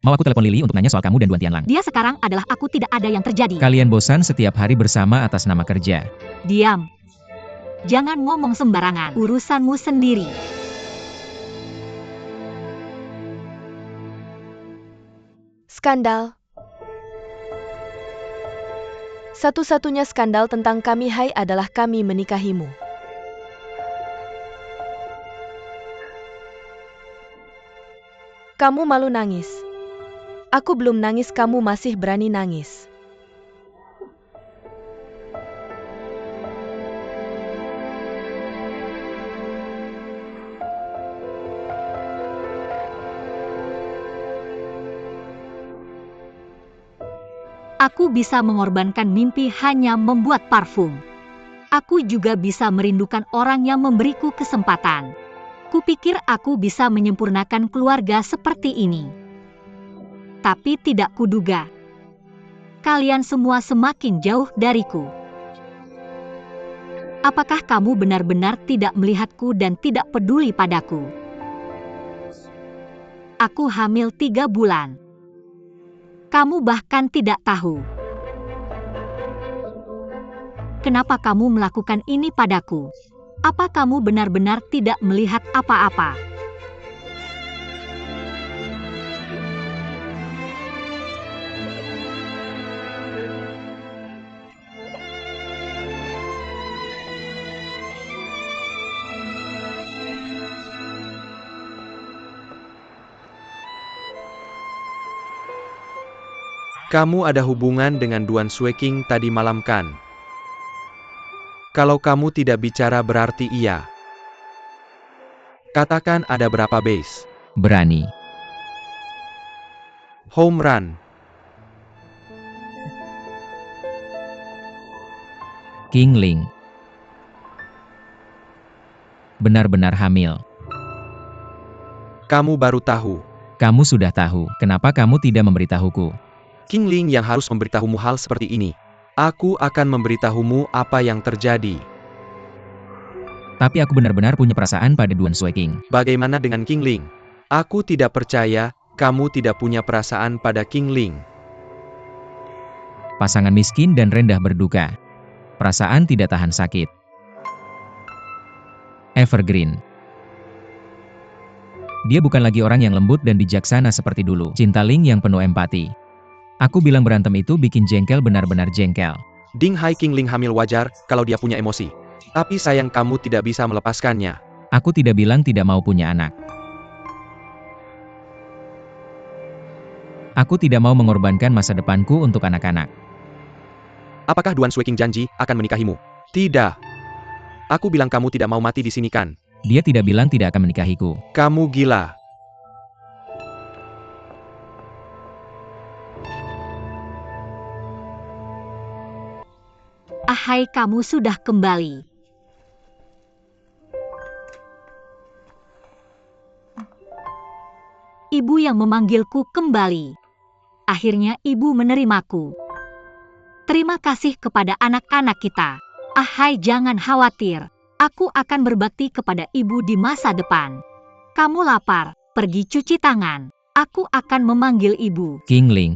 Mau aku telepon Lily untuk nanya soal kamu dan Duan Tianlang? Dia sekarang adalah aku tidak ada yang terjadi. Kalian bosan setiap hari bersama atas nama kerja. Diam. Jangan ngomong sembarangan. Urusanmu sendiri. Skandal. Satu-satunya skandal tentang kami Hai adalah kami menikahimu. Kamu malu nangis. Aku belum nangis, kamu masih berani nangis. Aku bisa mengorbankan mimpi hanya membuat parfum. Aku juga bisa merindukan orang yang memberiku kesempatan. Kupikir aku bisa menyempurnakan keluarga seperti ini. Tapi tidak kuduga. Kalian semua semakin jauh dariku. Apakah kamu benar-benar tidak melihatku dan tidak peduli padaku? Aku hamil 3 bulan. Kamu bahkan tidak tahu. Kenapa kamu melakukan ini padaku? Apa kamu benar-benar tidak melihat apa-apa? Kamu ada hubungan dengan Duan Sueking tadi malam kan? Kalau kamu tidak bicara berarti iya. Katakan ada berapa base? Berani. Home run. King Ling. Benar-benar hamil. Kamu baru tahu. Kamu sudah tahu, kenapa kamu tidak memberitahuku? King Ling yang harus memberitahumu hal seperti ini. Aku akan memberitahumu apa yang terjadi. Tapi aku benar-benar punya perasaan pada Duan Sueking. Bagaimana dengan King Ling? Aku tidak percaya kamu tidak punya perasaan pada King Ling. Pasangan miskin dan rendah berduka. Perasaan tidak tahan sakit. Evergreen. Dia bukan lagi orang yang lembut dan bijaksana seperti dulu. Cinta Ling yang penuh empati. Aku bilang berantem itu bikin jengkel, benar-benar jengkel. Ding Hai, King Ling hamil wajar kalau dia punya emosi. Tapi sayang kamu tidak bisa melepaskannya. Aku tidak bilang tidak mau punya anak. Aku tidak mau mengorbankan masa depanku untuk anak-anak. Apakah Duan Sueking janji akan menikahimu? Tidak. Aku bilang kamu tidak mau mati di sini kan? Dia tidak bilang tidak akan menikahiku. Kamu gila. Ahai, kamu sudah kembali. Ibu yang memanggilku kembali. Akhirnya ibu menerimaku. Terima kasih kepada anak-anak kita. Ahai, jangan khawatir. Aku akan berbakti kepada ibu di masa depan. Kamu lapar, pergi cuci tangan. Aku akan memanggil ibu. King Ling.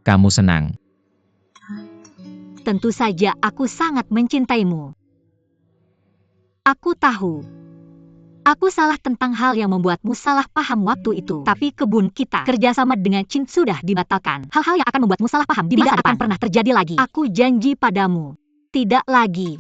Kamu senang. Tentu saja aku sangat mencintaimu. Aku tahu. Aku salah tentang hal yang membuatmu salah paham waktu itu. Tapi kebun kita kerjasama dengan Chin sudah dibatalkan. Hal-hal yang akan membuatmu salah paham di masa depan akan pernah terjadi lagi. Aku janji padamu. Tidak lagi.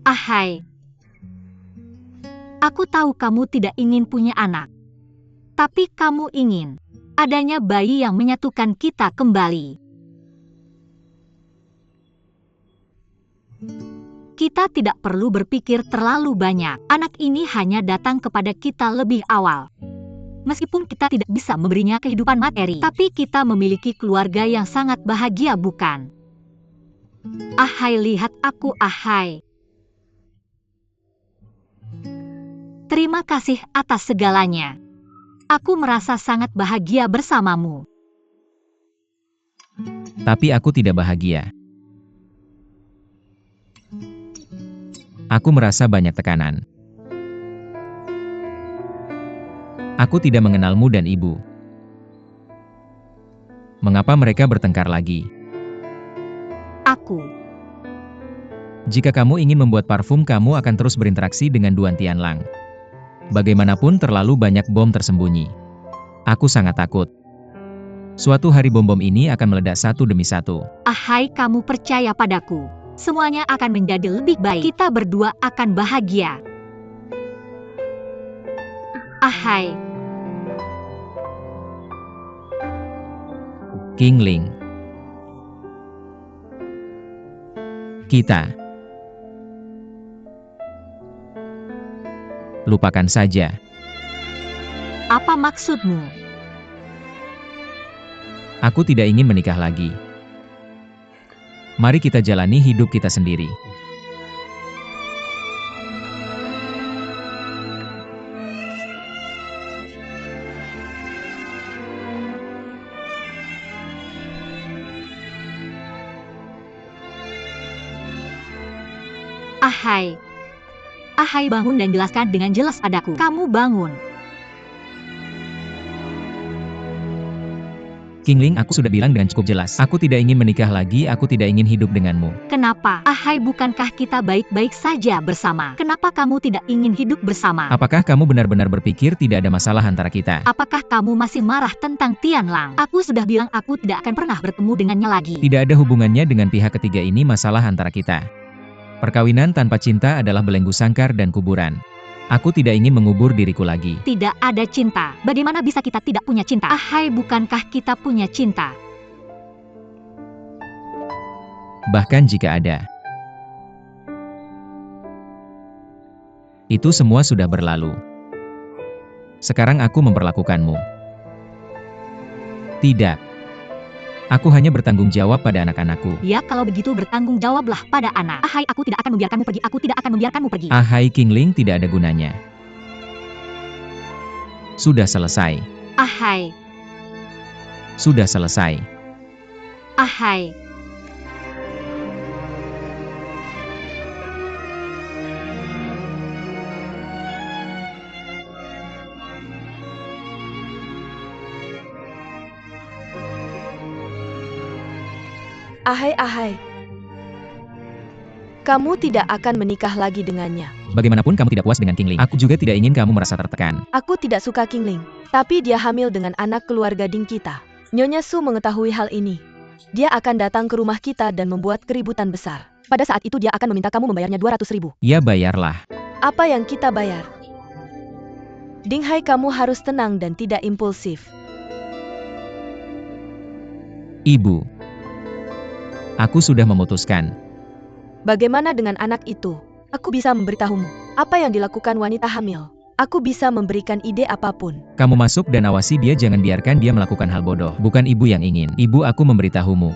Ahai. Aku tahu kamu tidak ingin punya anak. Tapi kamu ingin adanya bayi yang menyatukan kita kembali. Kita tidak perlu berpikir terlalu banyak. Anak ini hanya datang kepada kita lebih awal. Meskipun kita tidak bisa memberinya kehidupan materi, tapi kita memiliki keluarga yang sangat bahagia, bukan? Ahai, lihat aku, Ahai. Terima kasih atas segalanya. Aku merasa sangat bahagia bersamamu. Tapi aku tidak bahagia. Aku merasa banyak tekanan. Aku tidak mengenalmu dan ibu. Mengapa mereka bertengkar lagi? Aku. Jika kamu ingin membuat parfum, kamu akan terus berinteraksi dengan Duan Tianlang. Bagaimanapun terlalu banyak bom tersembunyi. Aku sangat takut. Suatu hari bom-bom ini akan meledak satu demi satu. Ahai, kamu percaya padaku. Semuanya akan menjadi lebih baik. Kita berdua akan bahagia. Ahai. Qingling. Kita. Lupakan saja. Apa maksudmu? Aku tidak ingin menikah lagi. Mari kita jalani hidup kita sendiri. Ahai. Ahai, bangun dan jelaskan dengan jelas padaku. Kamu bangun. Qingling, aku sudah bilang dengan cukup jelas. Aku tidak ingin menikah lagi, aku tidak ingin hidup denganmu. Kenapa? Ahai, bukankah kita baik-baik saja bersama? Kenapa kamu tidak ingin hidup bersama? Apakah kamu benar-benar berpikir tidak ada masalah antara kita? Apakah kamu masih marah tentang Tianlang? Aku sudah bilang aku tidak akan pernah bertemu dengannya lagi. Tidak ada hubungannya dengan pihak ketiga, ini masalah antara kita. Perkawinan tanpa cinta adalah belenggu sangkar dan kuburan. Aku tidak ingin mengubur diriku lagi. Tidak ada cinta. Bagaimana bisa kita tidak punya cinta? Ahai, bukankah kita punya cinta? Bahkan jika ada, itu semua sudah berlalu. Sekarang aku memperlakukanmu. Tidak. Aku hanya bertanggung jawab pada anak-anakku. Ya, kalau begitu bertanggung jawablah pada anak. Ahai, aku tidak akan membiarkanmu pergi. Aku tidak akan membiarkanmu pergi. Ahai, Qingling, tidak ada gunanya. Sudah selesai. Ahai. Sudah selesai. Ahai. Ahai. Kamu tidak akan menikah lagi dengannya. Bagaimanapun kamu tidak puas dengan Qingling. Aku juga tidak ingin kamu merasa tertekan. Aku tidak suka Qingling, tapi dia hamil dengan anak keluarga Ding kita. Nyonya Su mengetahui hal ini. Dia akan datang ke rumah kita dan membuat keributan besar. Pada saat itu dia akan meminta kamu membayarnya 200.000. Ya, bayarlah. Apa yang kita bayar? Ding Hai, kamu harus tenang dan tidak impulsif. Ibu. Aku sudah memutuskan. Bagaimana dengan anak itu? Aku bisa memberitahumu. Apa yang dilakukan wanita hamil? Aku bisa memberikan ide apapun. Kamu masuk dan awasi dia, jangan biarkan dia melakukan hal bodoh. Bukan ibu yang ingin. Ibu, aku memberitahumu.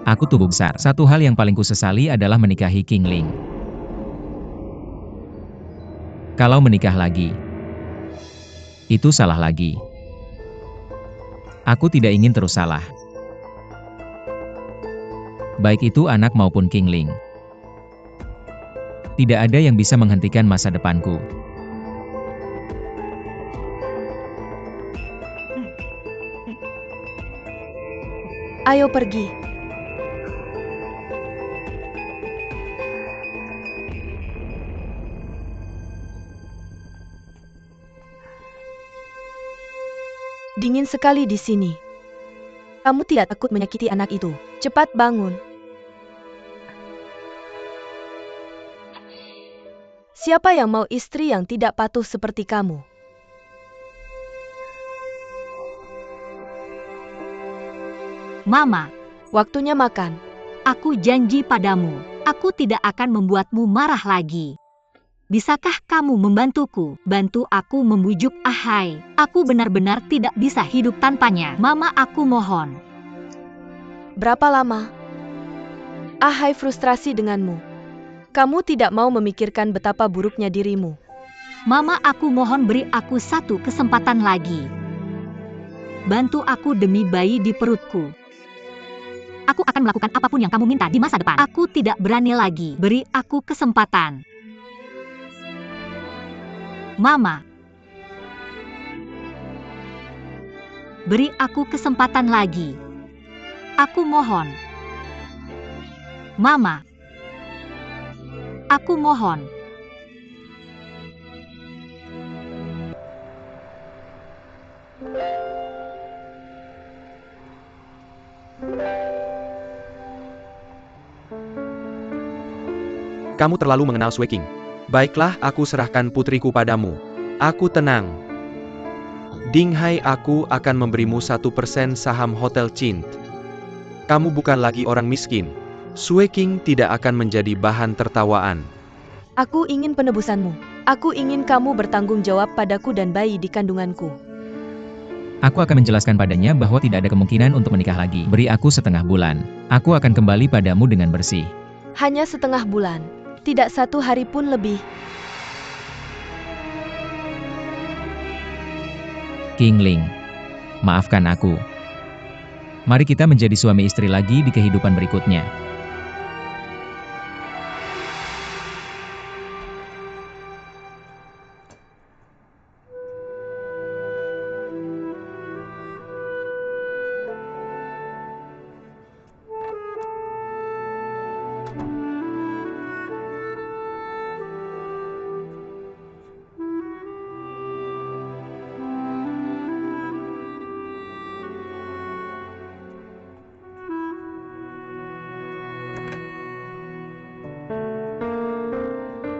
Aku tumbuh besar. Satu hal yang paling kusesali adalah menikahi Qingling. Kalau menikah lagi, itu salah lagi. Aku tidak ingin terus salah. Baik itu anak maupun Qingling. Tidak ada yang bisa menghentikan masa depanku. Ayo pergi. Dingin sekali di sini. Kamu tidak takut menyakiti anak itu. Cepat bangun. Siapa yang mau istri yang tidak patuh seperti kamu? Mama, Waktunya makan. aku janji padamu, aku tidak akan membuatmu marah lagi. Bisakah kamu membantuku? Bantu aku membujuk Ahai. Aku benar-benar tidak bisa hidup tanpanya. Mama, aku mohon. Berapa lama? Ahai frustrasi denganmu. Kamu tidak mau memikirkan betapa buruknya dirimu. Mama, aku mohon beri aku satu kesempatan lagi. Bantu aku demi bayi di perutku. Aku akan melakukan apapun yang kamu minta di masa depan. Aku tidak berani lagi. Beri aku kesempatan. Mama. Beri aku kesempatan lagi. Aku mohon. Mama. Aku mohon. Kamu terlalu mengenal Sweking. Baiklah, aku serahkan putriku padamu. Aku tenang. Dinghai, aku akan memberimu 1% saham Hotel Cint. Kamu bukan lagi orang miskin. Sweking tidak akan menjadi bahan tertawaan. Aku ingin penebusanmu. Aku ingin kamu bertanggung jawab padaku dan bayi di kandunganku. Aku akan menjelaskan padanya bahwa tidak ada kemungkinan untuk menikah lagi. Beri aku setengah bulan. Aku akan kembali padamu dengan bersih. Hanya setengah bulan. Tidak 1 hari pun lebih. Qingling, maafkan aku. Mari kita menjadi suami istri lagi di kehidupan berikutnya.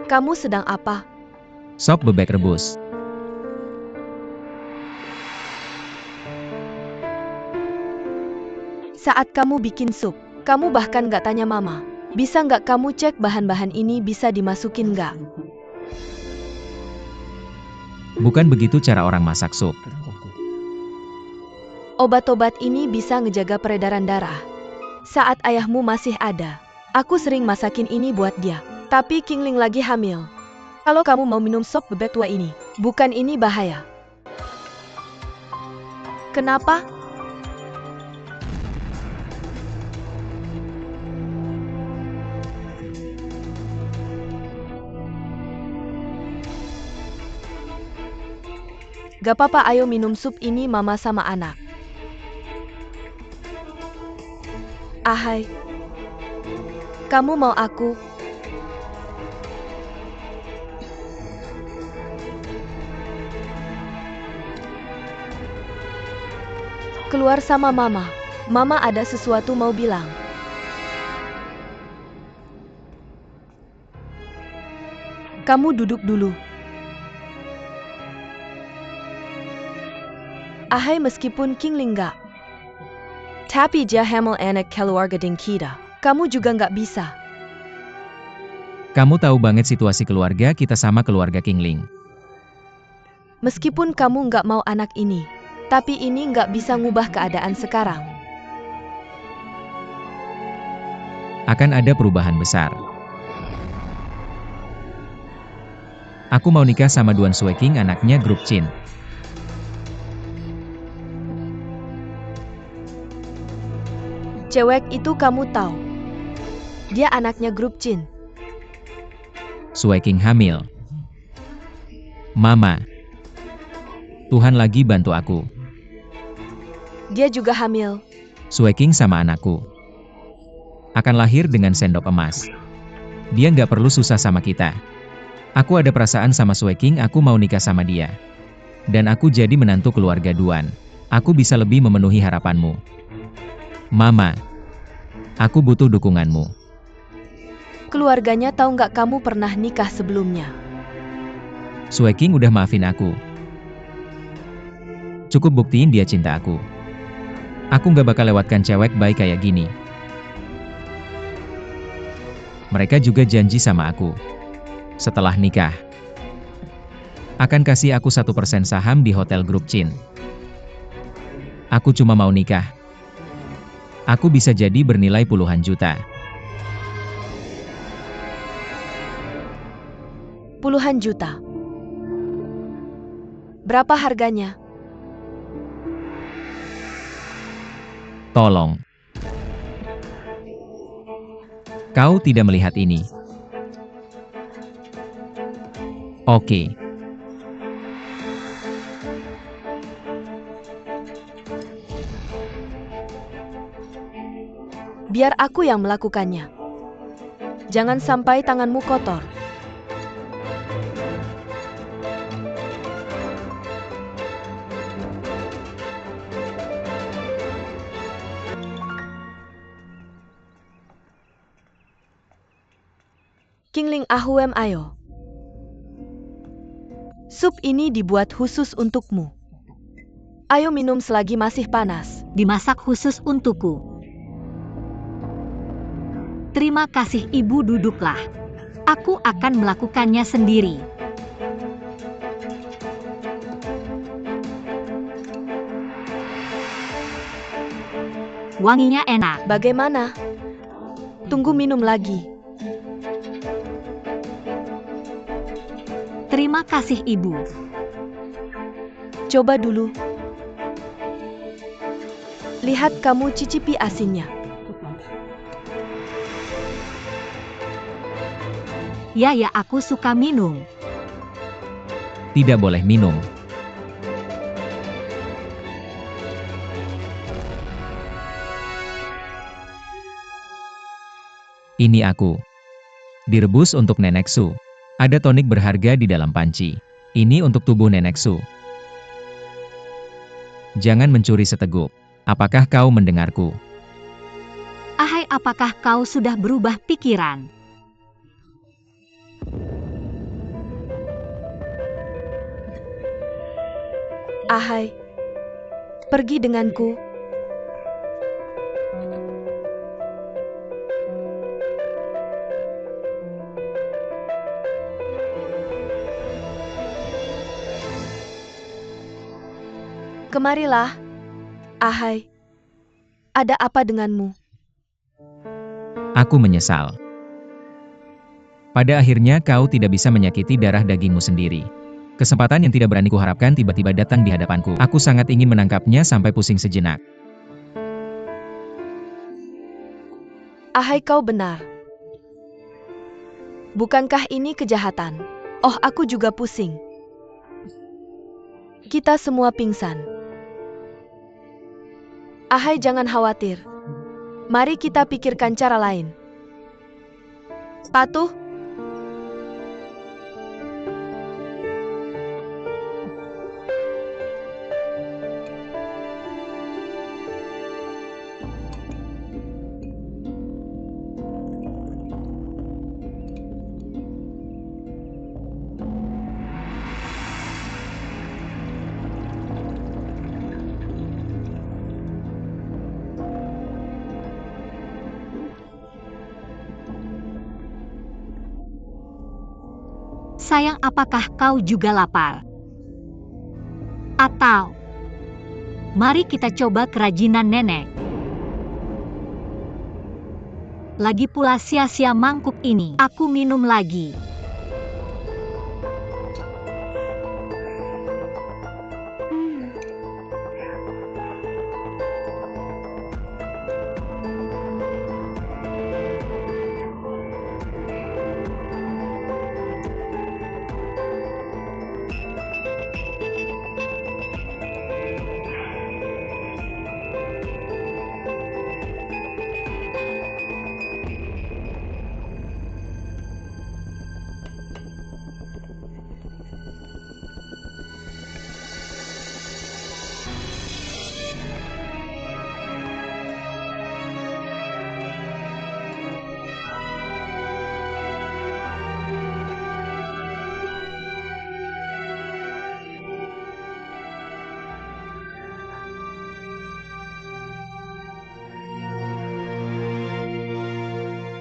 Kamu sedang apa? Sop bebek rebus. Saat kamu bikin sup, kamu bahkan gak tanya mama. Bisa nggak kamu cek bahan-bahan ini bisa dimasukin nggak? Bukan begitu cara orang masak sup. Obat-obat ini bisa ngejaga peredaran darah. Saat ayahmu masih ada, aku sering masakin ini buat dia. Tapi Qingling lagi hamil. Kalau kamu mau minum sop bebek tua ini, bukan ini bahaya. Kenapa? Gak apa-apa, ayo minum sup ini mama sama anak. Ahai. Kamu mau aku? Keluar sama mama. Mama ada sesuatu mau bilang. Kamu duduk dulu. Ahai, meskipun Qingling nggak. Tapi dia hamil anak keluarga ding kita. Kamu juga nggak bisa. Kamu tahu banget situasi keluarga kita sama keluarga Qingling. Meskipun kamu nggak mau anak ini, tapi ini nggak bisa ngubah keadaan sekarang. Akan ada perubahan besar. Aku mau nikah sama Duan Sweking, anaknya grup Chin. Cewek itu kamu tahu. Dia anaknya grup Chin. Sweking hamil. Mama. Tuhan lagi bantu aku. Dia juga hamil. Sweking sama anakku. Akan lahir dengan sendok emas. Dia nggak perlu susah sama kita. Aku ada perasaan sama Sweking, aku mau nikah sama dia. Dan aku jadi menantu keluarga Duan. Aku bisa lebih memenuhi harapanmu. Mama. Aku butuh dukunganmu. Keluarganya tahu nggak kamu pernah nikah sebelumnya? Sweking udah maafin aku. Cukup buktiin dia cinta aku. Aku nggak bakal lewatkan cewek baik kayak gini. Mereka juga janji sama aku. Setelah nikah, akan kasih aku 1% saham di hotel grup Chin. Aku cuma mau nikah. Aku bisa jadi bernilai puluhan juta. Puluhan juta. Berapa harganya? Tolong. Kau tidak melihat ini. Oke. Biar aku yang melakukannya. Jangan sampai tanganmu kotor. Kingling Ahuem ayo. Sup ini dibuat khusus untukmu. Ayo minum selagi masih panas. Dimasak khusus untukku. Terima kasih ibu, duduklah. Aku akan melakukannya sendiri. Wanginya enak. Bagaimana? Tunggu minum lagi. Terima kasih ibu. Coba dulu. Lihat, kamu cicipi asinnya. Ya, aku suka minum. Tidak boleh minum. Ini aku. Direbus untuk Nenek Su. Ada tonik berharga di dalam panci. Ini untuk tubuh Nenek Su. Jangan mencuri seteguk. Apakah kau mendengarku? Ahai, apakah kau sudah berubah pikiran? Ahai, pergi denganku. Kemarilah. Ahai, ada apa denganmu? Aku menyesal. Pada akhirnya kau tidak bisa menyakiti darah dagingmu sendiri. Kesempatan yang tidak berani kuharapkan tiba-tiba datang di hadapanku. Aku sangat ingin menangkapnya sampai pusing sejenak. Ahai, kau benar. Bukankah ini kejahatan? Oh, aku juga pusing. Kita semua pingsan. Ahai, jangan khawatir. Mari kita pikirkan cara lain. Patuh. Sayang, apakah kau juga lapar? Atau, mari kita coba kerajinan nenek. Lagi pula sia-sia mangkuk ini. Aku minum lagi.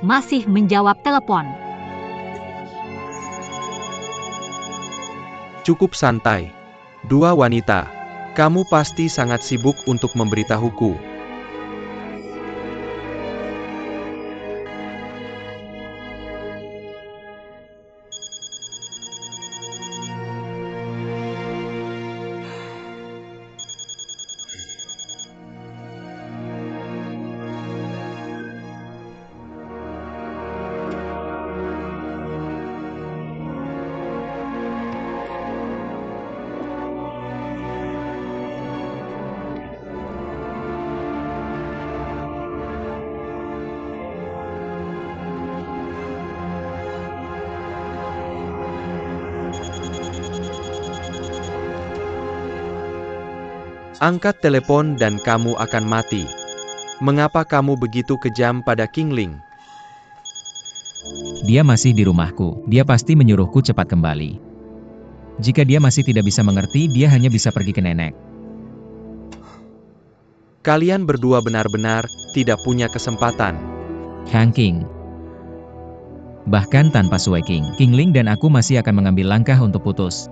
Masih menjawab telepon. Cukup santai. Dua wanita. Kamu pasti sangat sibuk untuk memberitahuku. Angkat telepon dan kamu akan mati. Mengapa kamu begitu kejam pada Kingling? Dia masih di rumahku, dia pasti menyuruhku cepat kembali. Jika dia masih tidak bisa mengerti, dia hanya bisa pergi ke nenek. Kalian berdua benar-benar tidak punya kesempatan. Han King. Bahkan tanpa Sue King, Kingling dan aku masih akan mengambil langkah untuk putus.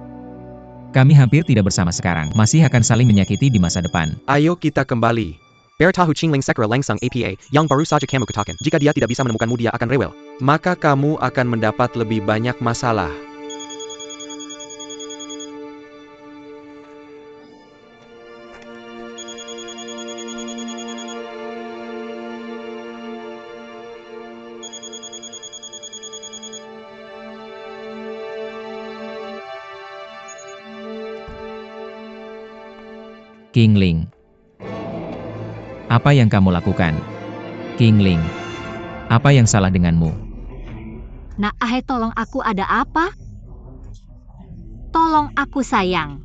Kami hampir tidak bersama sekarang, masih akan saling menyakiti di masa depan. Ayo kita kembali. Beritahu Qingling Sekra langsung APA, yang baru saja kamu katakan. Jika dia tidak bisa menemukanmu dia akan rewel. Maka kamu akan mendapat lebih banyak masalah. Kingling. Apa yang kamu lakukan? Kingling. Apa yang salah denganmu? Nak Ahai, tolong aku, ada apa? Tolong aku sayang.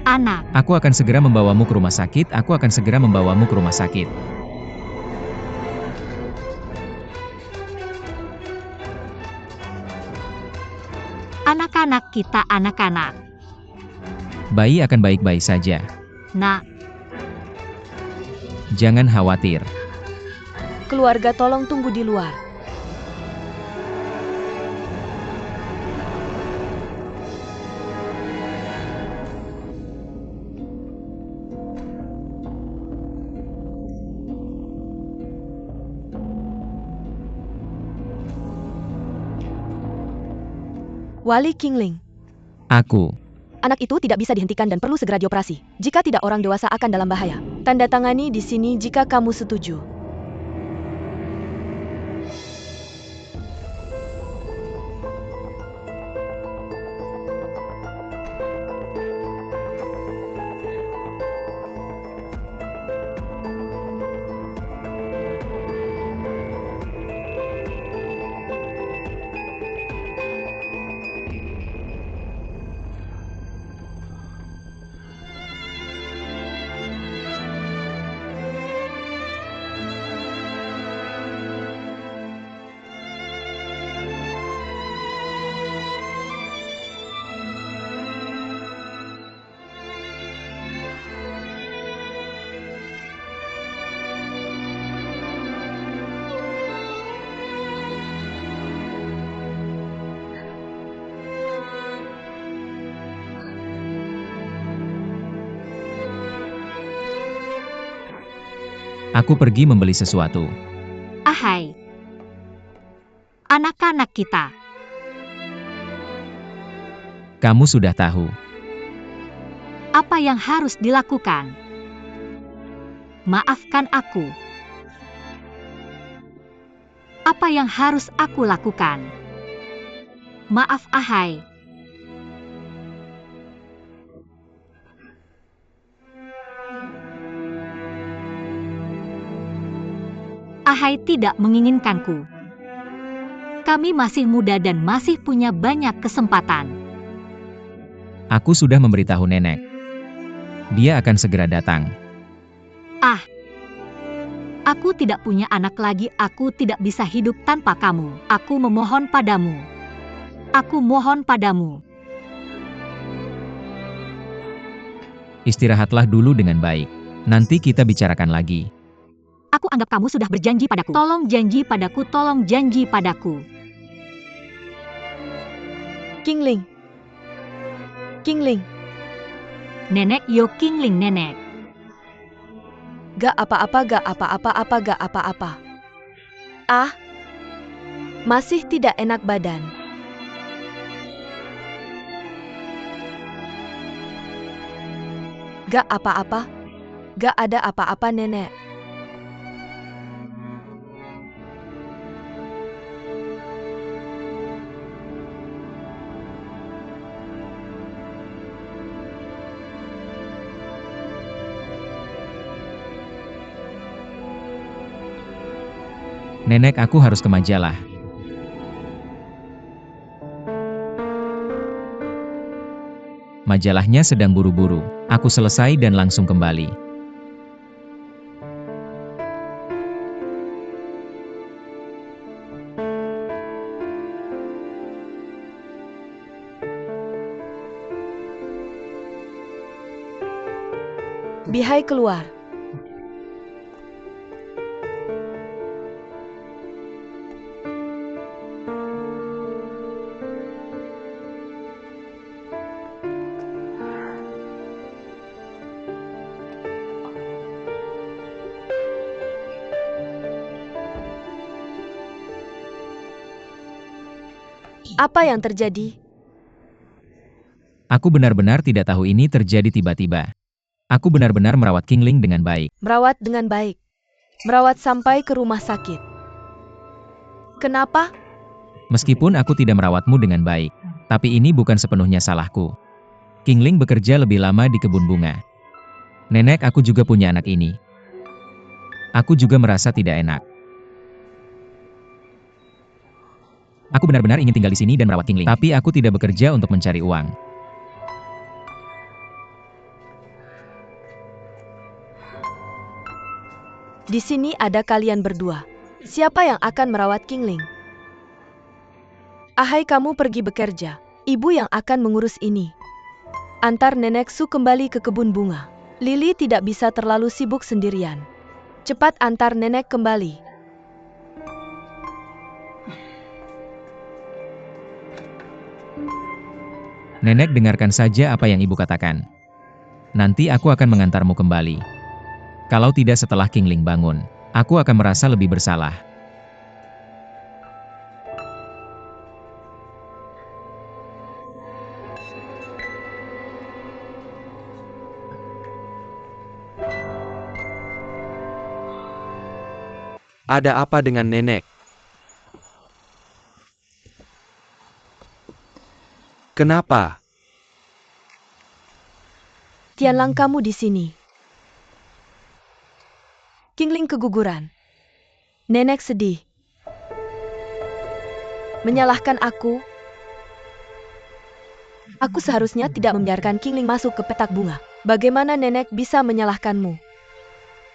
Anak, Aku akan segera membawamu ke rumah sakit, aku akan segera membawamu ke rumah sakit. anak-anak kita anak-anak. Bayi akan baik-baik saja. Nak, Jangan khawatir. Keluarga tolong tunggu di luar. Wali Kingling. Aku. Anak itu tidak bisa dihentikan dan perlu segera dioperasi. Jika tidak, orang dewasa akan dalam bahaya. Tanda tangani di sini jika kamu setuju. Aku pergi membeli sesuatu. Ahai. Anak-anak kita. Kamu sudah tahu. Apa yang harus dilakukan? Maafkan aku. Apa yang harus aku lakukan? Maaf, Ahai. Ahai tidak menginginkanku. Kami masih muda dan masih punya banyak kesempatan. Aku sudah memberitahu nenek. Dia akan segera datang. Aku tidak punya anak lagi, aku tidak bisa hidup tanpa kamu. Aku memohon padamu. Aku mohon padamu. Istirahatlah dulu dengan baik. Nanti kita bicarakan lagi. Aku anggap kamu sudah berjanji padaku. Tolong janji padaku, tolong janji padaku. Kingling. Kingling. Nenek, yo Kingling nenek. Gak apa-apa, gak apa-apa, gak apa-apa. Ah, masih tidak enak badan. Gak apa-apa, gak ada apa-apa nenek. Nenek, aku harus ke majalah. Majalahnya sedang buru-buru. Aku selesai dan langsung kembali. Bihai keluar. Apa yang terjadi? Aku benar-benar tidak tahu ini terjadi tiba-tiba. Aku benar-benar merawat Qingling dengan baik. Merawat dengan baik. Merawat sampai ke rumah sakit. Kenapa? Meskipun aku tidak merawatmu dengan baik, tapi ini bukan sepenuhnya salahku. Qingling bekerja lebih lama di kebun bunga. Nenek, aku juga punya anak ini. Aku juga merasa tidak enak. Aku benar-benar ingin tinggal di sini dan merawat Qingling, tapi aku tidak bekerja untuk mencari uang. Di sini ada kalian berdua. Siapa yang akan merawat Qingling? Ahai, kamu pergi bekerja. Ibu yang akan mengurus ini. Antar Nenek Su kembali ke kebun bunga. Lily tidak bisa terlalu sibuk sendirian. Cepat antar Nenek kembali. Nenek, dengarkan saja apa yang ibu katakan. Nanti aku akan mengantarmu kembali. Kalau tidak setelah Qingling bangun, aku akan merasa lebih bersalah. Ada apa dengan nenek? Kenapa? Tianlang, kamu di sini. Qingling keguguran. Nenek sedih. Menyalahkan aku? Aku seharusnya tidak membiarkan Qingling masuk ke petak bunga. Bagaimana Nenek bisa menyalahkanmu?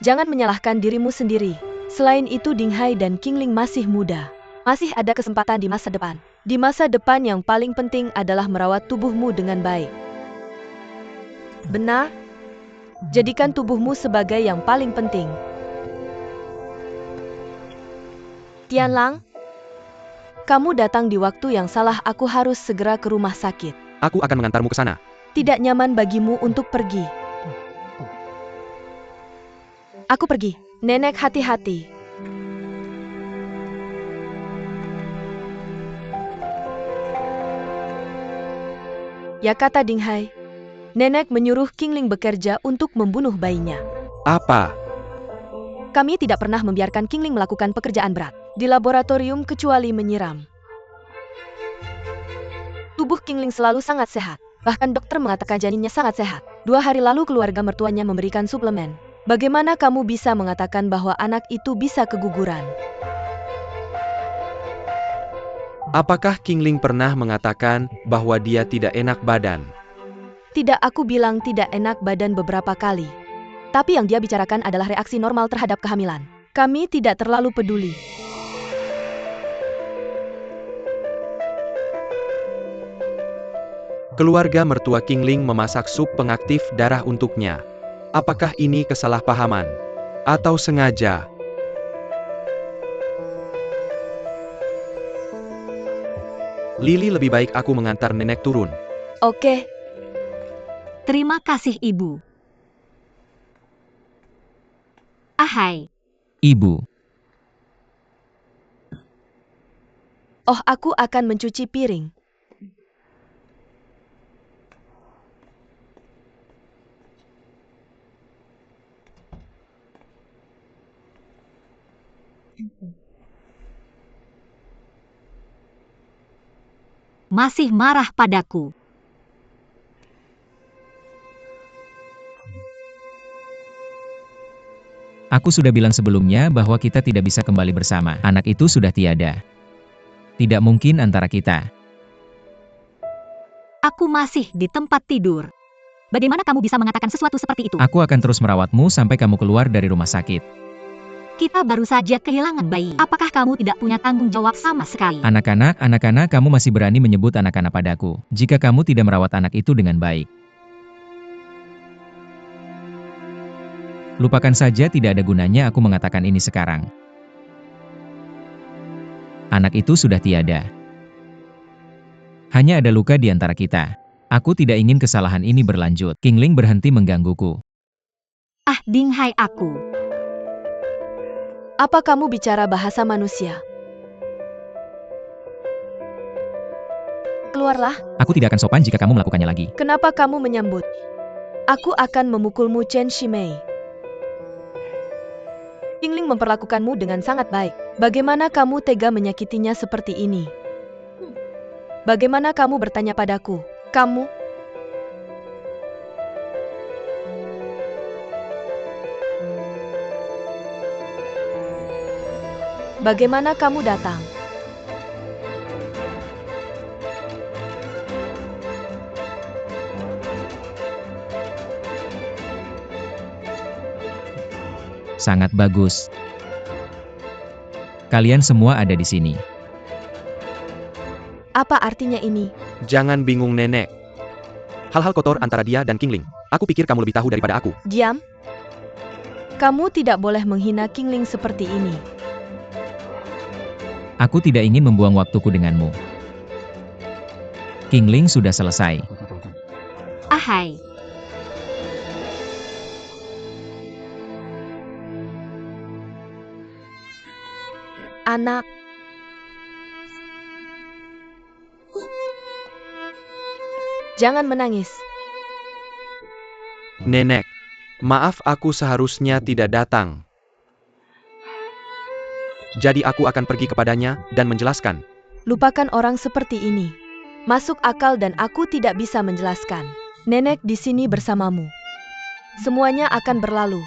Jangan menyalahkan dirimu sendiri. Selain itu, Dinghai dan Qingling masih muda. Masih ada kesempatan di masa depan. Di masa depan yang paling penting adalah merawat tubuhmu dengan baik. Benar? Jadikan tubuhmu sebagai yang paling penting. Tianlang, kamu datang di waktu yang salah. Aku harus segera ke rumah sakit. Aku akan mengantarmu ke sana. Tidak nyaman bagimu untuk pergi. Aku pergi. Nenek, hati-hati. Ya, kata Dinghai. Nenek menyuruh Qingling bekerja untuk membunuh bayinya. Apa? Kami tidak pernah membiarkan Qingling melakukan pekerjaan berat di laboratorium kecuali menyiram. Tubuh Qingling selalu sangat sehat. Bahkan dokter mengatakan janinnya sangat sehat. 2 hari lalu keluarga mertuanya memberikan suplemen. Bagaimana kamu bisa mengatakan bahwa anak itu bisa keguguran? Apakah Qingling pernah mengatakan bahwa dia tidak enak badan? Tidak, aku bilang tidak enak badan beberapa kali. Tapi yang dia bicarakan adalah reaksi normal terhadap kehamilan. Kami tidak terlalu peduli. Keluarga mertua Qingling memasak sup pengaktif darah untuknya. Apakah ini kesalahpahaman? Atau sengaja? Lily, lebih baik aku mengantar nenek turun. Oke. Terima kasih, Ibu. Ahai. Ibu, Oh, aku akan mencuci piring. Masih marah padaku. aku sudah bilang sebelumnya bahwa kita tidak bisa kembali bersama. Anak itu sudah tiada. Tidak mungkin antara kita. Aku masih di tempat tidur. Bagaimana kamu bisa mengatakan sesuatu seperti itu? Aku akan terus merawatmu sampai kamu keluar dari rumah sakit. Kita baru saja kehilangan bayi. Apakah kamu tidak punya tanggung jawab sama sekali? Anak-anak, kamu masih berani menyebut anak-anak padaku, jika kamu tidak merawat anak itu dengan baik. Lupakan saja, tidak ada gunanya aku mengatakan ini sekarang. Anak itu sudah tiada. Hanya ada luka di antara kita. Aku tidak ingin kesalahan ini berlanjut. Qingling berhenti menggangguku. Ah, Dinghai aku. Apa kamu bicara bahasa manusia? Keluarlah. Aku tidak akan sopan jika kamu melakukannya lagi. Kenapa kamu menyambut? Aku akan memukulmu, Chen Shimei. Qingling memperlakukanmu dengan sangat baik. Bagaimana kamu tega menyakitinya seperti ini? Bagaimana kamu bertanya padaku? Kamu? Bagaimana kamu datang? Sangat bagus. Kalian semua ada di sini. Apa artinya ini? Jangan bingung nenek. Hal-hal kotor antara dia dan Qingling. Aku pikir kamu lebih tahu daripada aku. Diam. Kamu tidak boleh menghina Qingling seperti ini. Aku tidak ingin membuang waktuku denganmu. Qingling sudah selesai. Ahai. Anak. Jangan menangis. Nenek, maaf aku seharusnya tidak datang. Jadi aku akan pergi kepadanya dan menjelaskan. Lupakan orang seperti ini. Masuk akal dan aku tidak bisa menjelaskan. Nenek di sini bersamamu. Semuanya akan berlalu.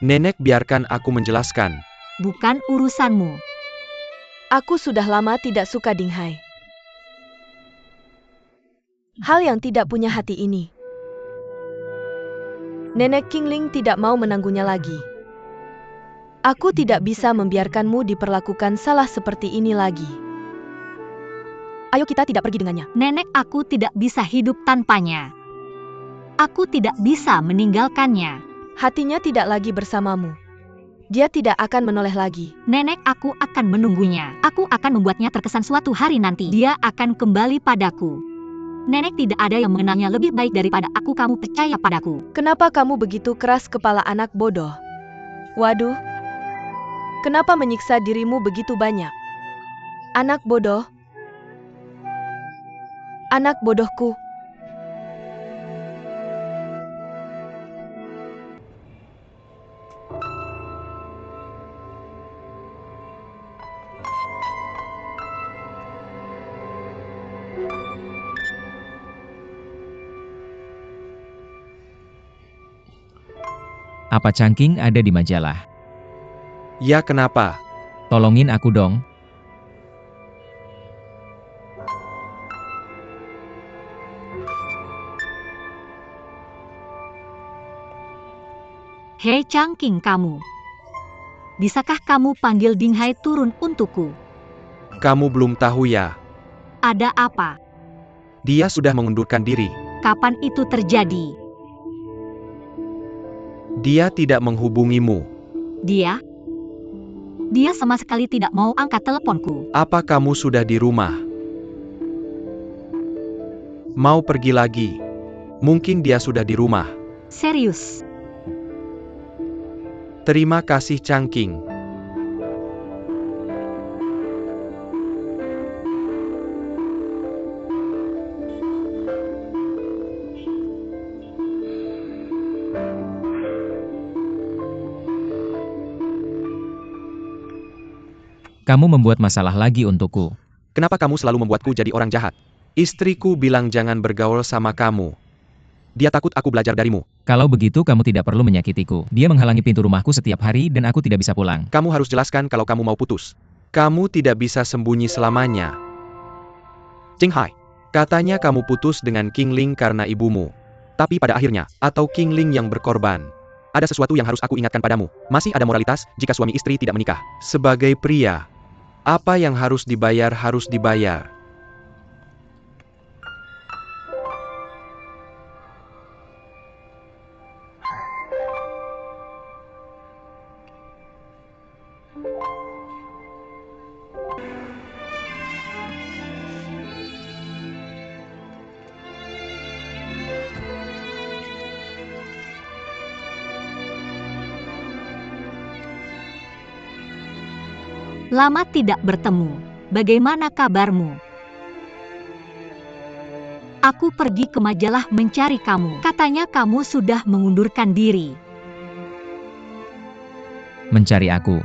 Nenek, biarkan aku menjelaskan. Bukan urusanmu. Aku sudah lama tidak suka Dinghai. Hal yang tidak punya hati ini. Nenek Qingling tidak mau menanggungnya lagi. Aku tidak bisa membiarkanmu diperlakukan salah seperti ini lagi. Ayo kita tidak pergi dengannya. Nenek aku tidak bisa hidup tanpanya. Aku tidak bisa meninggalkannya. Hatinya tidak lagi bersamamu. Dia tidak akan menoleh lagi. Nenek aku akan menunggunya. Aku akan membuatnya terkesan suatu hari nanti. Dia akan kembali padaku. Nenek tidak ada yang mengenalnya lebih baik daripada aku. Kamu percaya padaku. Kenapa kamu begitu keras kepala, anak bodoh? Waduh. Kenapa menyiksa dirimu begitu banyak? Anak bodoh. Anak bodohku. Apa cangking ada di majalah? Ya, kenapa? Tolongin aku dong. Hei cangking kamu. Bisakah kamu panggil Dinghai turun untukku? Kamu belum tahu ya? Ada apa? Dia sudah mengundurkan diri. Kapan itu terjadi? Dia tidak menghubungimu. Dia sama sekali tidak mau angkat teleponku. Apa kamu sudah di rumah? Mau pergi lagi? Mungkin dia sudah di rumah. Serius. Terima kasih cangking. Kamu membuat masalah lagi untukku. Kenapa kamu selalu membuatku jadi orang jahat? Istriku bilang jangan bergaul sama kamu. Dia takut aku belajar darimu. Kalau begitu kamu tidak perlu menyakitiku. Dia menghalangi pintu rumahku setiap hari dan aku tidak bisa pulang. Kamu harus jelaskan kalau kamu mau putus. Kamu tidak bisa sembunyi selamanya. Dinghai. Katanya kamu putus dengan Qingling karena ibumu. Tapi pada akhirnya, atau Kingling yang berkorban. ada sesuatu yang harus aku ingatkan padamu. Masih ada moralitas jika suami istri tidak menikah. Sebagai pria, apa yang harus dibayar harus dibayar. Lama tidak bertemu. Bagaimana kabarmu? Aku pergi ke majalah mencari kamu. Katanya kamu sudah mengundurkan diri. Mencari aku.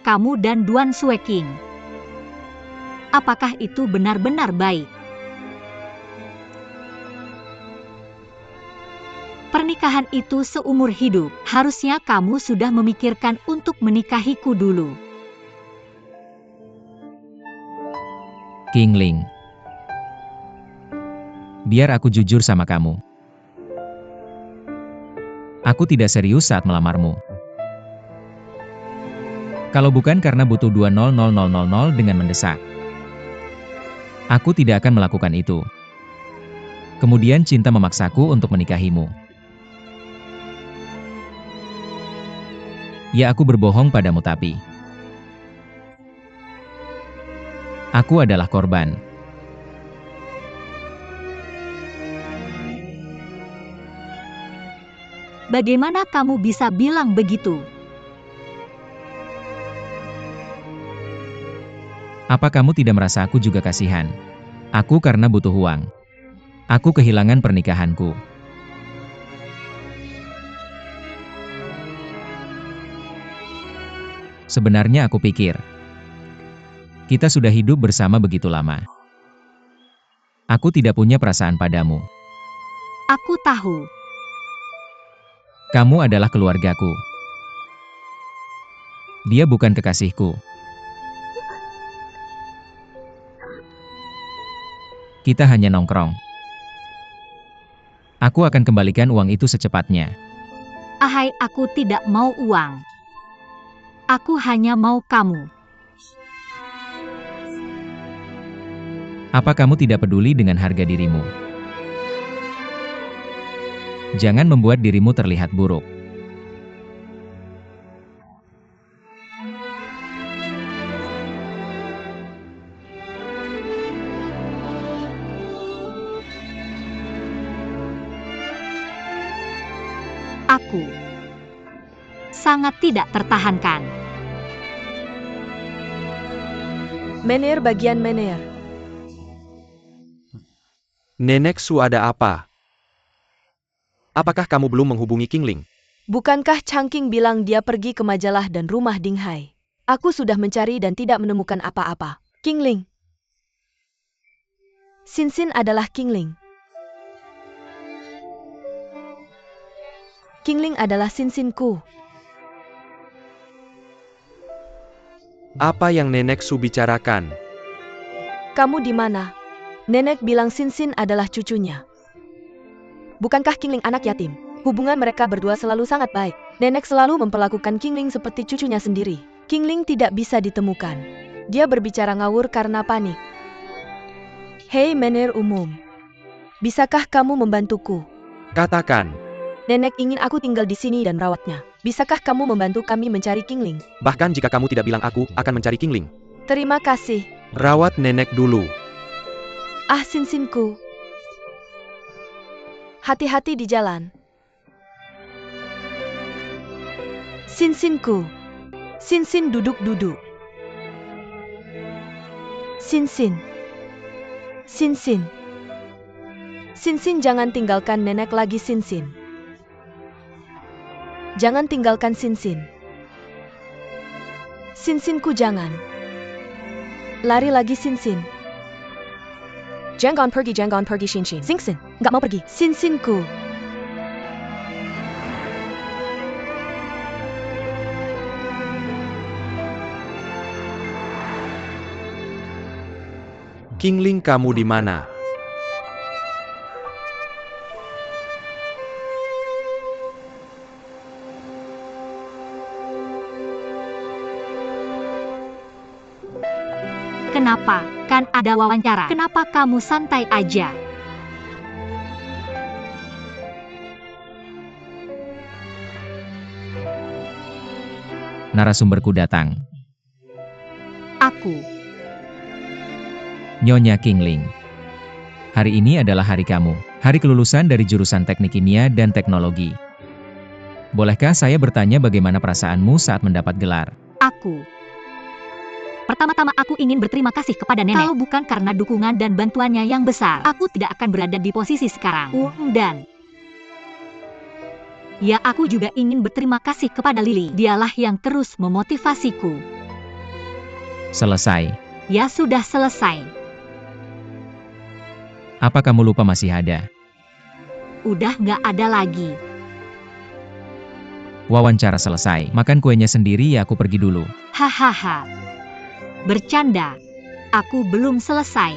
Kamu dan Duan Sueking. Apakah itu benar-benar baik? Pernikahan itu seumur hidup. Harusnya kamu sudah memikirkan untuk menikahiku dulu. Kingling. Biar aku jujur sama kamu. Aku tidak serius saat melamarmu. Kalau bukan karena butuh 2000000 dengan mendesak, aku tidak akan melakukan itu. Kemudian cinta memaksaku untuk menikahimu. Ya, aku berbohong padamu, tapi aku adalah korban. Bagaimana kamu bisa bilang begitu? Apa kamu tidak merasa aku juga kasihan? Aku karena butuh uang. Aku kehilangan pernikahanku. Sebenarnya aku pikir, kita sudah hidup bersama begitu lama. Aku tidak punya perasaan padamu. Aku tahu. Kamu adalah keluargaku. Dia bukan kekasihku. Kita hanya nongkrong. Aku akan kembalikan uang itu secepatnya. Ahai, aku tidak mau uang. Aku hanya mau kamu. Apa kamu tidak peduli dengan harga dirimu? Jangan membuat dirimu terlihat buruk. Aku sangat tidak tertahankan. Mener bagian Mener. Nenek Su, ada apa? Apakah kamu belum menghubungi Kingling? Bukankah Changking bilang dia pergi ke majalah dan rumah Dinghai? Aku sudah mencari dan tidak menemukan apa-apa. Kingling. Sinsin adalah Kingling. Kingling adalah Sinsinku. Apa yang Nenek Su bicarakan? Kamu di mana? Nenek bilang Sinsin adalah cucunya. Bukankah Kingling anak yatim? Hubungan mereka berdua selalu sangat baik. Nenek selalu memperlakukan Kingling seperti cucunya sendiri. Kingling tidak bisa ditemukan. Dia berbicara ngawur karena panik. Hei Mener umum. Bisakah kamu membantuku? Katakan. Nenek ingin aku tinggal di sini dan merawatnya. Bisakah kamu membantu kami mencari Kingling? Bahkan jika kamu tidak bilang, aku akan mencari Kingling. Terima kasih. Rawat nenek dulu. Ah, Sinsinku. Hati-hati di jalan. Sinsinku. Sinsin duduk-duduk. Sinsin. Sinsin. Sinsin, jangan tinggalkan nenek lagi, Sinsin. Jangan tinggalkan Sinsin. Sinsinku, jangan. Lari lagi, Sinsin. Jangan pergi Shinshin. Sinsin, nggak mau pergi. Sinsinku. Kingling, kamu di mana? Kenapa? Kan ada wawancara. Kenapa kamu santai aja? Narasumberku datang. Aku. Nyonya Qingling. Hari ini adalah hari kamu. Hari kelulusan dari jurusan Teknik Kimia dan Teknologi. Bolehkah saya bertanya bagaimana perasaanmu saat mendapat gelar? Aku. Pertama-tama aku ingin berterima kasih kepada nenek. Kalau bukan karena dukungan dan bantuannya yang besar, aku tidak akan berada di posisi sekarang. Dan ya, aku juga ingin berterima kasih kepada Lily. Dialah yang terus memotivasiku. Selesai. Ya sudah selesai. Apa kamu lupa masih ada? Udah nggak ada lagi. Wawancara selesai. Makan kuenya sendiri ya, aku pergi dulu. Hahaha. Bercanda. Aku belum selesai.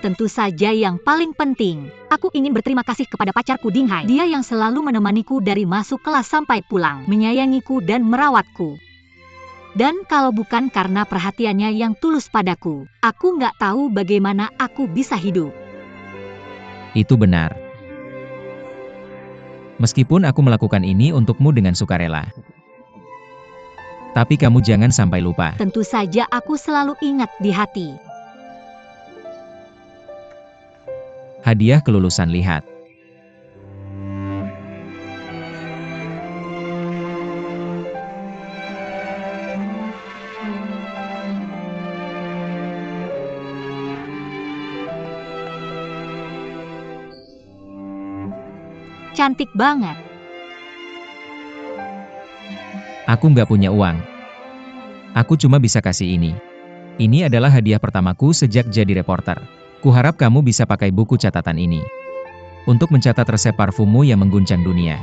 Tentu saja yang paling penting, aku ingin berterima kasih kepada pacarku Dinghai. Dia yang selalu menemaniku dari masuk kelas sampai pulang, menyayangiku dan merawatku. Dan kalau bukan karena perhatiannya yang tulus padaku, aku nggak tahu bagaimana aku bisa hidup. Itu benar. Meskipun aku melakukan ini untukmu dengan sukarela. Tapi kamu jangan sampai lupa. Tentu saja aku selalu ingat di hati. Hadiah kelulusan, lihat. Cantik banget. Aku nggak punya uang. Aku cuma bisa kasih ini. Ini adalah hadiah pertamaku sejak jadi reporter. Kuharap kamu bisa pakai buku catatan ini untuk mencatat resep parfummu yang mengguncang dunia.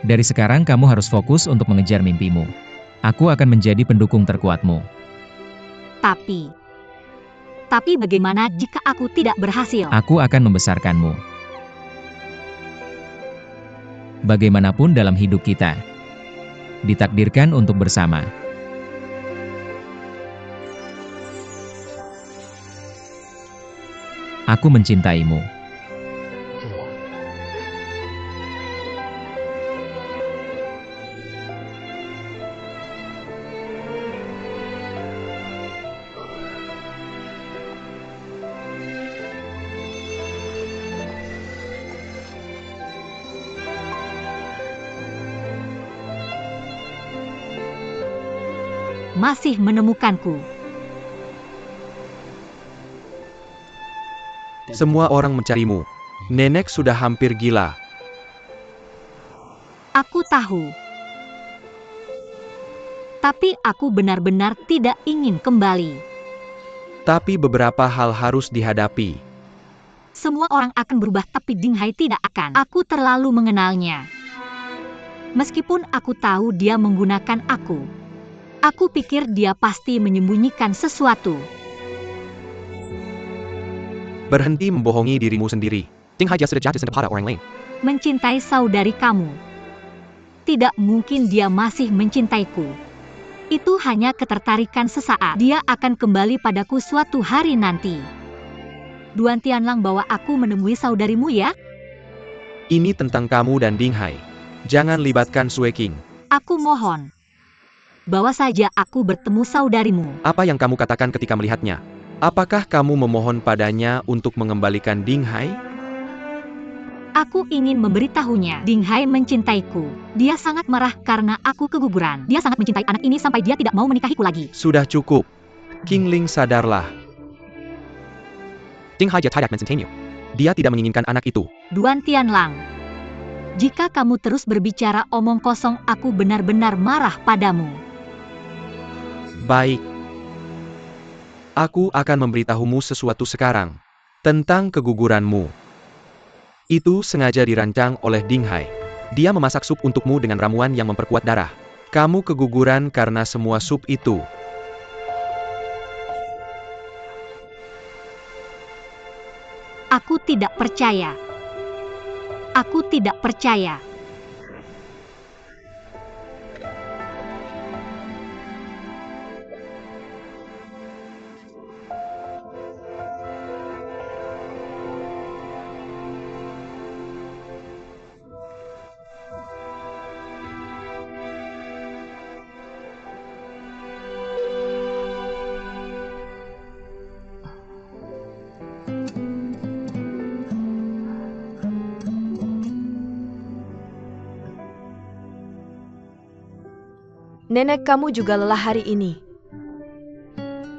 Dari sekarang kamu harus fokus untuk mengejar mimpimu. Aku akan menjadi pendukung terkuatmu. Tapi bagaimana jika aku tidak berhasil? Aku akan membesarkanmu. Bagaimanapun dalam hidup kita, ditakdirkan untuk bersama. Aku mencintaimu. Masih menemukanku. Semua orang mencarimu. Nenek sudah hampir gila. Aku tahu. Tapi aku benar-benar tidak ingin kembali. Tapi beberapa hal harus dihadapi. Semua orang akan berubah, tapi Dinghai tidak akan. Aku terlalu mengenalnya. Meskipun aku tahu dia menggunakan aku. Aku pikir dia pasti menyembunyikan sesuatu. Berhenti membohongi dirimu sendiri. Dinghai dia sudah jatuh pada orang lain. Mencintai saudari kamu. Tidak mungkin dia masih mencintaiku. Itu hanya ketertarikan sesaat. Dia akan kembali padaku suatu hari nanti. Duan Tianlang, bawa aku menemui saudarimu ya. Ini tentang kamu dan Dinghai. Jangan libatkan Sue King. Aku mohon. Bawa saja aku bertemu saudarimu. Apa yang kamu katakan ketika melihatnya? Apakah kamu memohon padanya untuk mengembalikan Dinghai? Aku ingin memberitahunya, Dinghai mencintaiku. Dia sangat marah karena aku keguguran. Dia sangat mencintai anak ini sampai dia tidak mau menikahiku lagi. Sudah cukup. Qingling, sadarlah. Dinghai dia tidak mencintaimu. Dia tidak menginginkan anak itu. Duan Tianlang. Jika kamu terus berbicara omong kosong, aku benar-benar marah padamu. Baik. Aku akan memberitahumu sesuatu sekarang. Tentang keguguranmu. Itu sengaja dirancang oleh Dinghai. Dia memasak sup untukmu dengan ramuan yang memperkuat darah. Kamu keguguran karena semua sup itu. Aku tidak percaya. Aku tidak percaya. Nenek kamu juga lelah hari ini.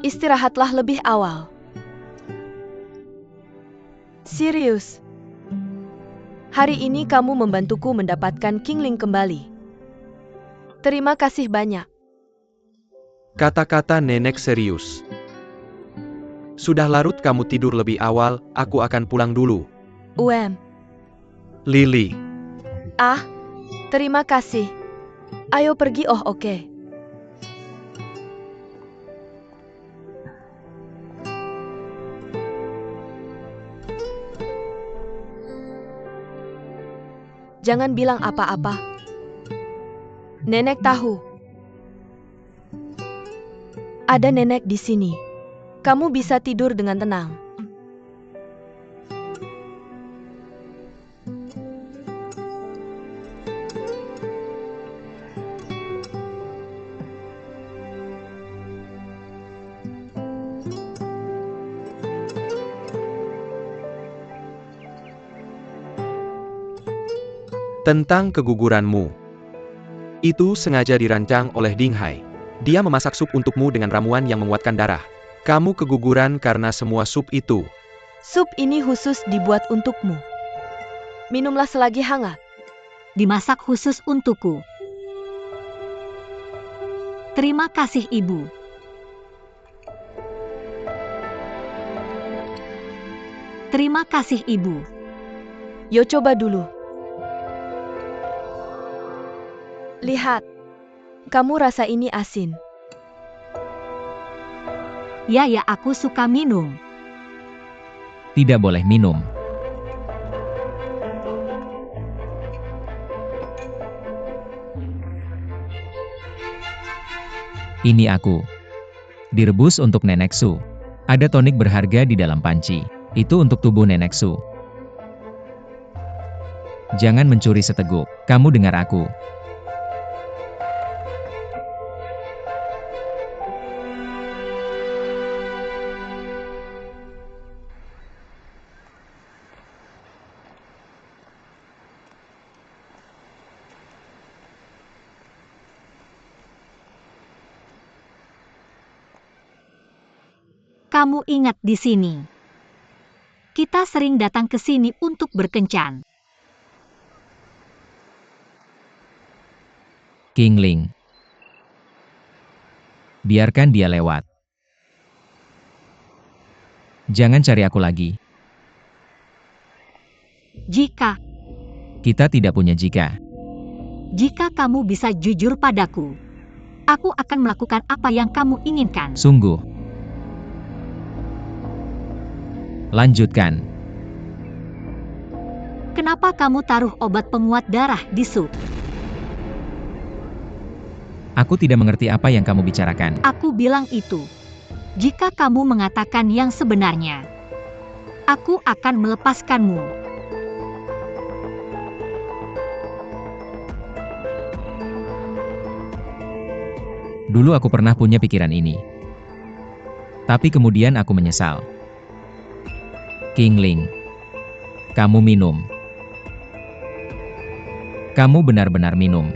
Istirahatlah lebih awal. Sirius. Hari ini kamu membantuku mendapatkan Kingling kembali. Terima kasih banyak. Kata-kata nenek serius. Sudah larut kamu tidur lebih awal, aku akan pulang dulu. Lily. Ah, terima kasih. Ayo pergi. Oh, oke. Jangan bilang apa-apa. Nenek tahu. Ada nenek di sini. Kamu bisa tidur dengan tenang. Tentang keguguranmu. Itu sengaja dirancang oleh Dinghai. Dia memasak sup untukmu dengan ramuan yang menguatkan darah. Kamu keguguran karena semua sup itu. Sup ini khusus dibuat untukmu. Minumlah selagi hangat. Dimasak khusus untukku. Terima kasih, Ibu. Terima kasih, Ibu. Yo, coba dulu. Lihat. Kamu rasa ini asin. Ya, aku suka minum. Tidak boleh minum. Ini aku. Direbus untuk Nenek Su. Ada tonik berharga di dalam panci. Itu untuk tubuh Nenek Su. Jangan mencuri seteguk. Kamu dengar aku. Kamu ingat di sini. Kita sering datang ke sini untuk berkencan. Kingling. Biarkan dia lewat. Jangan cari aku lagi. Jika Kita tidak punya jika. kamu bisa jujur padaku, aku akan melakukan apa yang kamu inginkan. Sungguh. Lanjutkan. Kenapa kamu taruh obat penguat darah di sup? Aku tidak mengerti apa yang kamu bicarakan. Aku bilang itu. Jika kamu mengatakan yang sebenarnya, aku akan melepaskanmu. Dulu aku pernah punya pikiran ini. Tapi kemudian aku menyesal. Kingling. Kamu minum. Kamu benar-benar minum.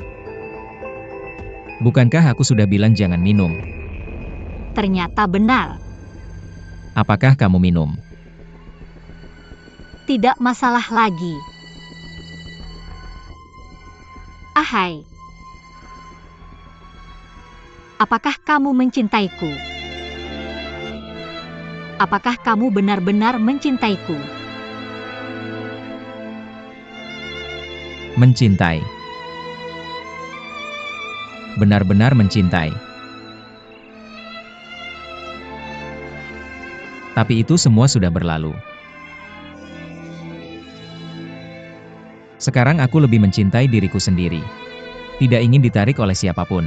Bukankah aku sudah bilang jangan minum? Ternyata benar. Apakah kamu minum? Tidak masalah lagi. Ahai. Apakah kamu mencintaiku? Apakah kamu benar-benar mencintaiku? Mencintai. Benar-benar mencintai. Tapi itu semua sudah berlalu. Sekarang aku lebih mencintai diriku sendiri. Tidak ingin ditarik oleh siapapun.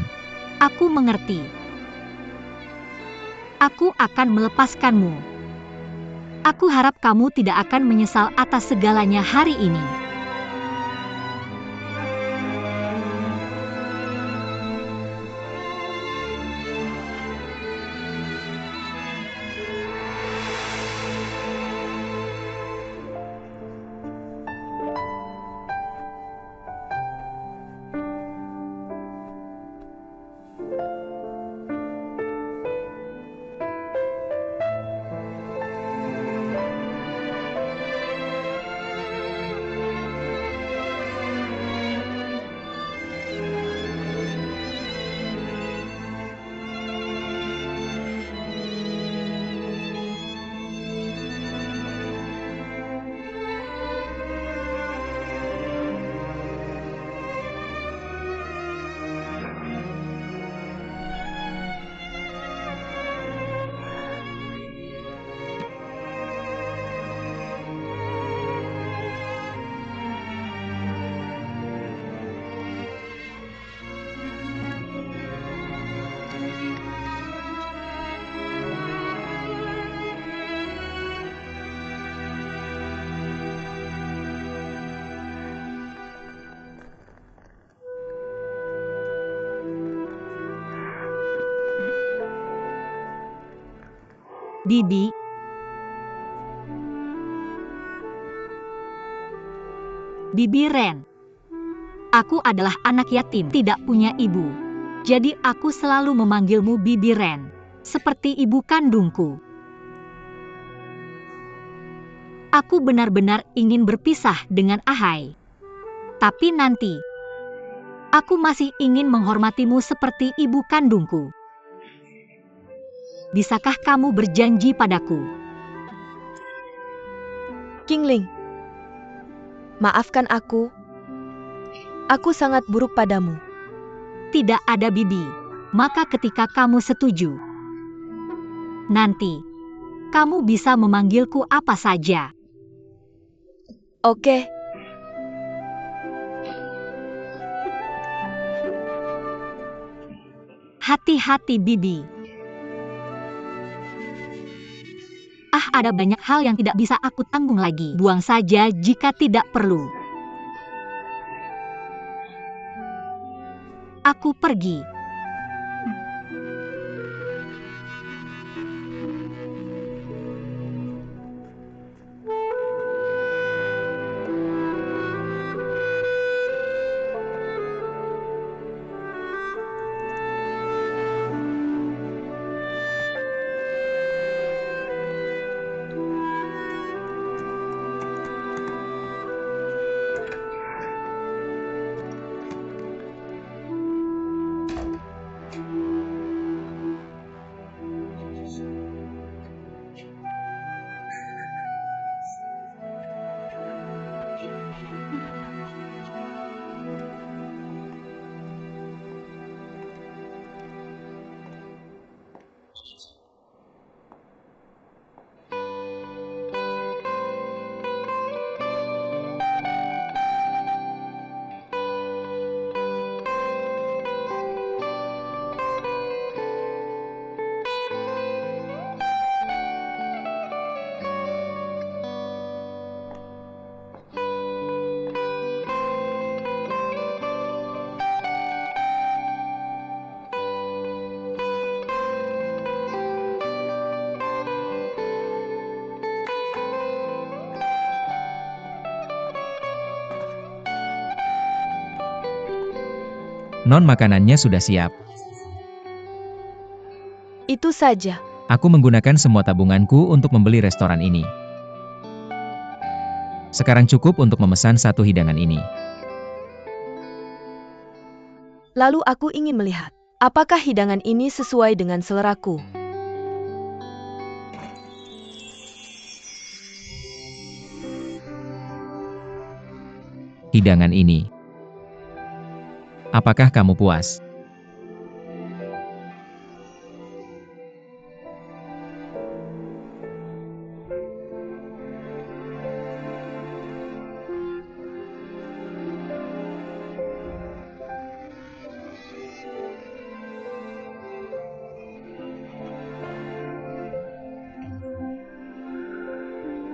Aku mengerti. Aku akan melepaskanmu. Aku harap kamu tidak akan menyesal atas segalanya hari ini. Bibi. Bibi Ren. Aku adalah anak yatim, tidak punya ibu. Jadi aku selalu memanggilmu Bibi Ren, seperti ibu kandungku. Aku benar-benar ingin berpisah dengan Ahai. Tapi nanti, aku masih ingin menghormatimu seperti ibu kandungku. Bisakah kamu berjanji padaku? Qingling, maafkan aku. Aku sangat buruk padamu. Tidak ada Bibi. Maka ketika kamu setuju, nanti, kamu bisa memanggilku apa saja. Oke. Hati-hati Bibi. Ada banyak hal yang tidak bisa aku tanggung lagi. Buang saja jika tidak perlu. Aku pergi. Non, makanannya sudah siap. Itu saja. Aku menggunakan semua tabunganku untuk membeli restoran ini. Sekarang cukup untuk memesan satu hidangan ini. Lalu aku ingin melihat, apakah hidangan ini sesuai dengan seleraku. Hidangan ini. Apakah kamu puas?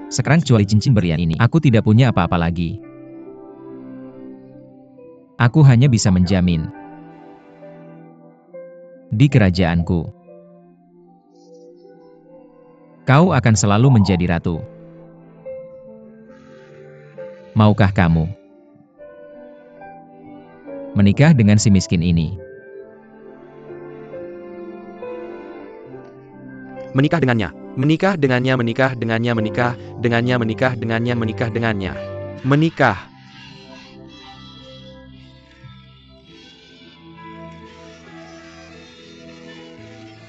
Sekarang kecuali cincin berlian ini, aku tidak punya apa-apa lagi. Aku hanya bisa menjamin. Di kerajaanku, kau akan selalu menjadi ratu. Maukah kamu menikah dengan si miskin ini? Menikah dengannya. Menikah dengannya, menikah dengannya, menikah dengannya, menikah dengannya, menikah dengannya. Menikah.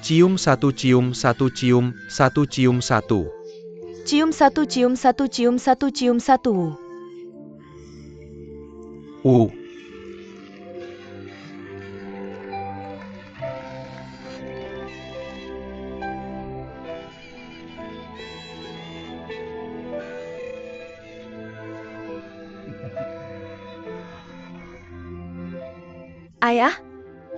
Cium satu, cium satu, cium satu, cium satu. Cium satu, cium satu, cium satu, cium satu. Ayah,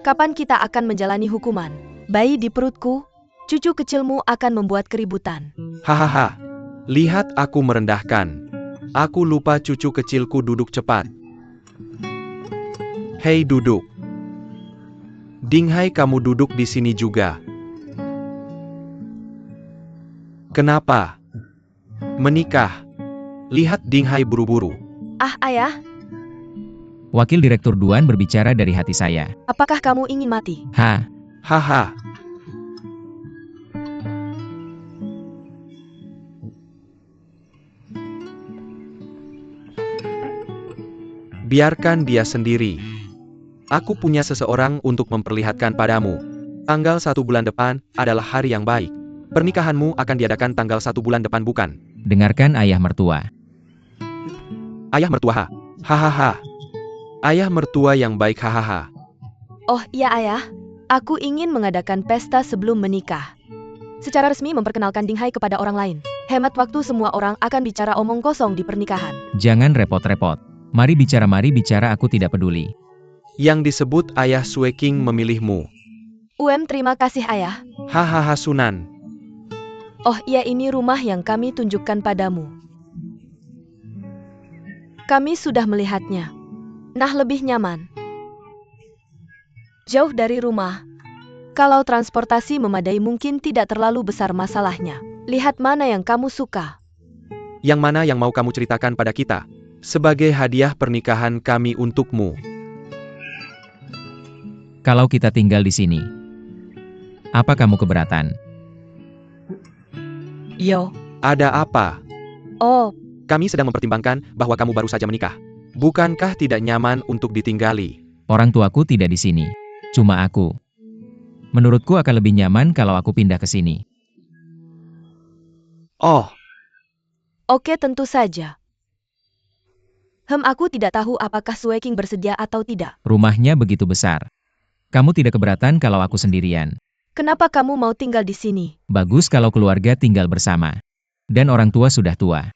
kapan kita akan menjalani hukuman? Bayi di perutku, cucu kecilmu akan membuat keributan. Hahaha. Lihat aku merendahkan. Aku lupa cucu kecilku duduk cepat. Hei duduk. Dinghai, kamu duduk di sini juga. Kenapa? Menikah. Lihat Dinghai buru-buru. Ah, ayah, Wakil Direktur Duan berbicara dari hati saya. apakah kamu ingin mati? Haha. Biarkan dia sendiri. Aku punya seseorang untuk memperlihatkan padamu. Tanggal 1 bulan depan adalah hari yang baik. Pernikahanmu akan diadakan tanggal 1 bulan depan, bukan? Dengarkan ayah mertua. Ayah mertua. Hahaha. Ayah mertua yang baik, hahaha. Oh iya ayah, aku ingin mengadakan pesta sebelum menikah. Secara resmi memperkenalkan Dinghai kepada orang lain. Hemat waktu, semua orang akan bicara omong kosong di pernikahan. Jangan repot-repot. Mari bicara, aku tidak peduli. Yang disebut ayah Sueking memilihmu. Terima kasih ayah. Hahaha Sunan. Oh iya, ini rumah yang kami tunjukkan padamu. Kami sudah melihatnya. Nah, lebih nyaman. Jauh dari rumah. Kalau transportasi memadai mungkin tidak terlalu besar masalahnya. Lihat mana yang kamu suka. Yang mana yang mau kamu ceritakan pada kita? Sebagai hadiah pernikahan kami untukmu. Kalau kita tinggal di sini, apa kamu keberatan? Yo. Ada apa? Oh, Kami sedang mempertimbangkan bahwa kamu baru saja menikah. Bukankah tidak nyaman untuk ditinggali? Orang tuaku tidak di sini. Cuma aku. Menurutku akan lebih nyaman kalau aku pindah ke sini. Oh, oke, tentu saja. Aku tidak tahu apakah Sueking bersedia atau tidak. Rumahnya begitu besar. Kamu tidak keberatan kalau aku sendirian. Kenapa kamu mau tinggal di sini? Bagus kalau keluarga tinggal bersama. Dan orang tua sudah tua.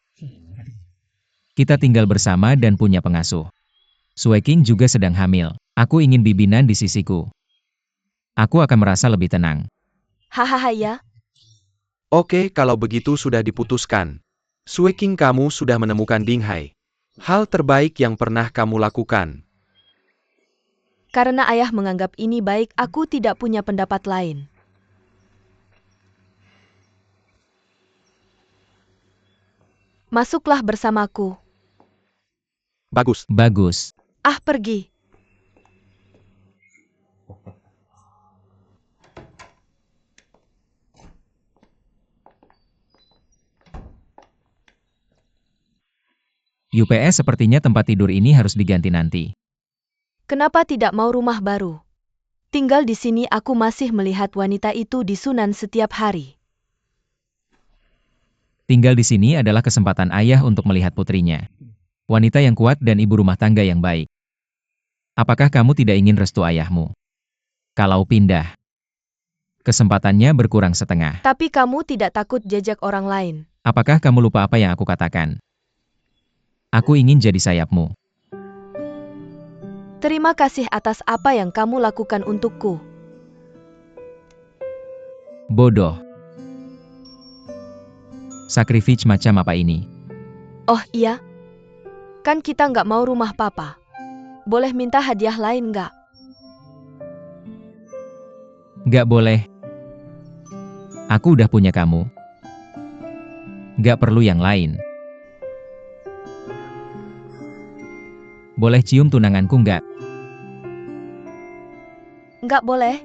Kita tinggal bersama dan punya pengasuh. Sueking juga sedang hamil. Aku ingin bibinan di sisiku. Aku akan merasa lebih tenang. Hahaha ya. oke, kalau begitu sudah diputuskan. Sueking, kamu sudah menemukan Dinghai. Hal terbaik yang pernah kamu lakukan. Karena ayah menganggap ini baik, aku tidak punya pendapat lain. Masuklah bersamaku. Bagus. Bagus. Ah, pergi. UPS sepertinya tempat tidur ini harus diganti nanti. Kenapa tidak mau rumah baru? Tinggal di sini aku masih melihat wanita itu di Sunan setiap hari. Tinggal di sini adalah kesempatan ayah untuk melihat putrinya. Wanita yang kuat dan ibu rumah tangga yang baik. Apakah kamu tidak ingin restu ayahmu? Kalau pindah, kesempatannya berkurang setengah. Tapi kamu tidak takut jejak orang lain. Apakah kamu lupa apa yang aku katakan? Aku ingin jadi sayapmu. Terima kasih atas apa yang kamu lakukan untukku. Bodoh. Sacrifice macam apa ini? Oh iya? Kan kita nggak mau rumah papa. Boleh minta hadiah lain nggak? Gak boleh. Aku udah punya kamu. Gak perlu yang lain. Boleh cium tunanganku nggak? Nggak boleh.